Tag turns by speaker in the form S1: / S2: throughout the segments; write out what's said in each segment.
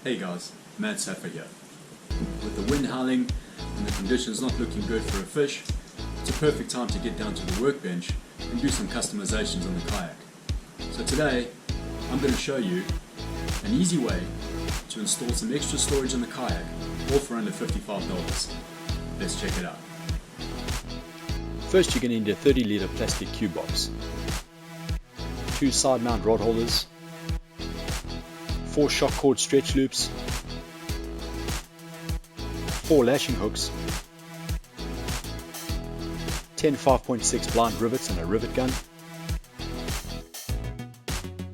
S1: Hey guys, Matt Safa here. With the wind howling and the conditions not looking good for a fish, it's a perfect time to get down to the workbench and do some customizations on the kayak. So today, I'm going to show you an easy way to install some extra storage on the kayak, all for under $55. Let's check it out.
S2: First, you're going to need a 30-litre plastic cube box, 2 side mount rod holders, 4 shock cord stretch loops, 4 lashing hooks, 10 5.6 blind rivets and a rivet gun,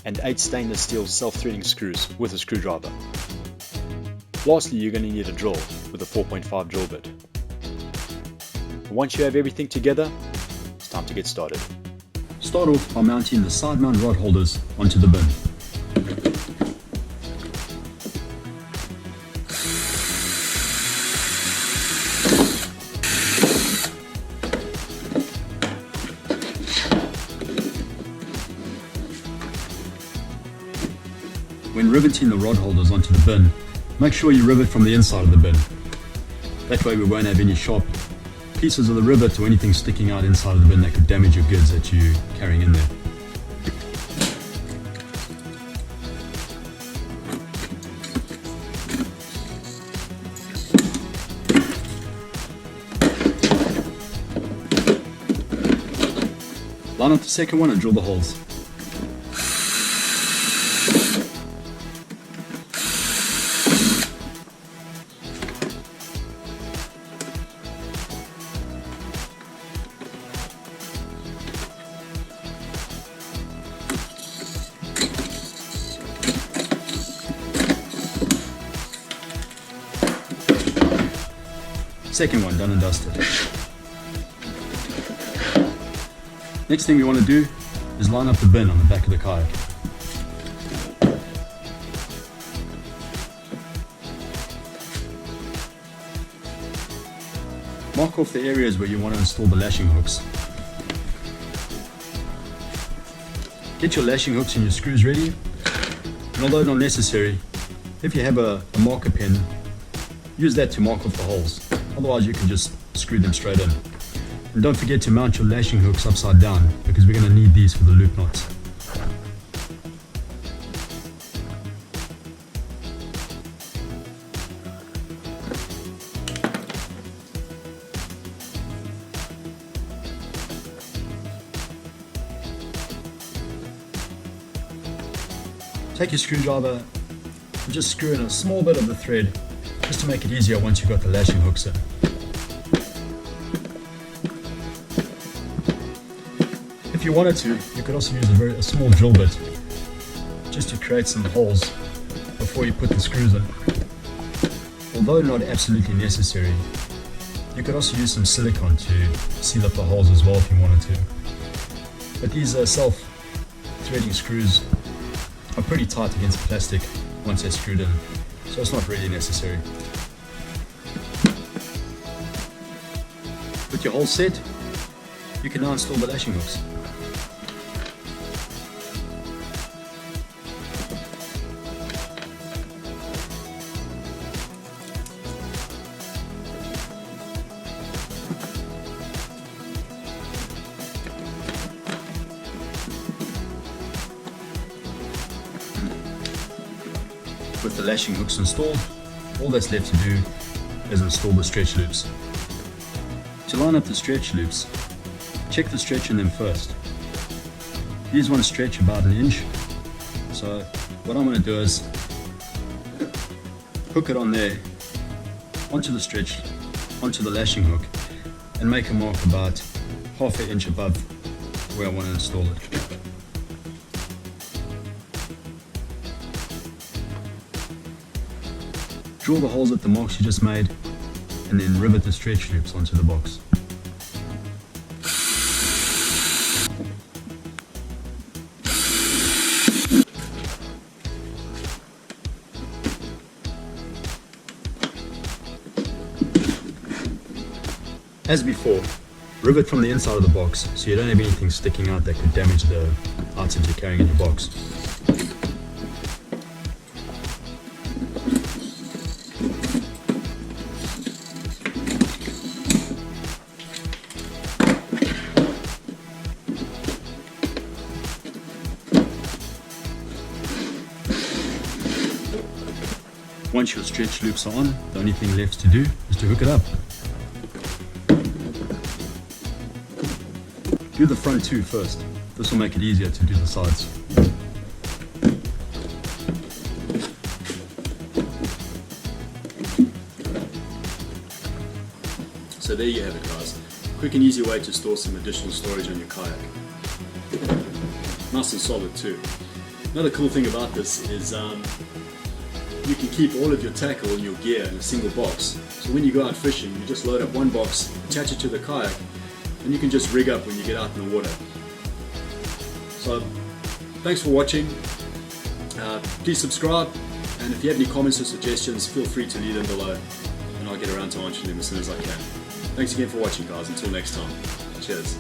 S2: and 8 stainless steel self-threading screws with a screwdriver. Lastly, you're going to need a drill with a 4.5 drill bit. Once you have everything together, it's time to get started.
S1: Start off by mounting the side mount rod holders onto the bin. When riveting the rod holders onto the bin, make sure you rivet from the inside of the bin. That way we won't have any sharp pieces of the rivet or anything sticking out inside of the bin that could damage your goods that you're carrying in there. Line up the second one and drill the holes. Second one done and dusted. Next thing we want to do is line up the bin on the back of the kayak. Mark off the areas where you want to install the lashing hooks. Get your lashing hooks and your screws ready, and although not necessary, if you have a marker pen, use that to mark off the holes. Otherwise you can just screw them straight in. And don't forget to mount your lashing hooks upside down, because we're going to need these for the loop knots. Take your screwdriver and just screw in a small bit of the thread, just to make it easier once you've got the lashing hooks in. If you wanted to, you could also use a small drill bit just to create some holes before you put the screws in. Although not absolutely necessary, you could also use some silicone to seal up the holes as well if you wanted to. But these self-threading screws are pretty tight against the plastic once they're screwed in, so it's not really necessary. With your holes set, you can now install the lashing hooks. With the lashing hooks installed, all that's left to do is install the stretch loops. To line up the stretch loops, check the stretch in them first. These want to stretch about 1 inch, so what I'm going to do is hook it on there, onto the stretch, onto the lashing hook, and make a mark about 1/2 inch above where I want to install it. Drill the holes at the marks you just made, and then rivet the stretch loops onto the box. As before, rivet from the inside of the box so you don't have anything sticking out that could damage the items you're carrying in your box. Once your stretch loops are on, the only thing left to do is to hook it up. Do the front two first. This will make it easier to do the sides. So there you have it, guys. Quick and easy way to store some additional storage on your kayak. Nice and solid too. Another cool thing about this is you can keep all of your tackle and your gear in a single box. So when you go out fishing, you just load up one box, attach it to the kayak, and you can just rig up when you get out in the water. So thanks for watching. Please subscribe, and if you have any comments or suggestions, feel free to leave them below, and I'll get around to answering them as soon as I can. Thanks again for watching, guys. Until next time. Cheers.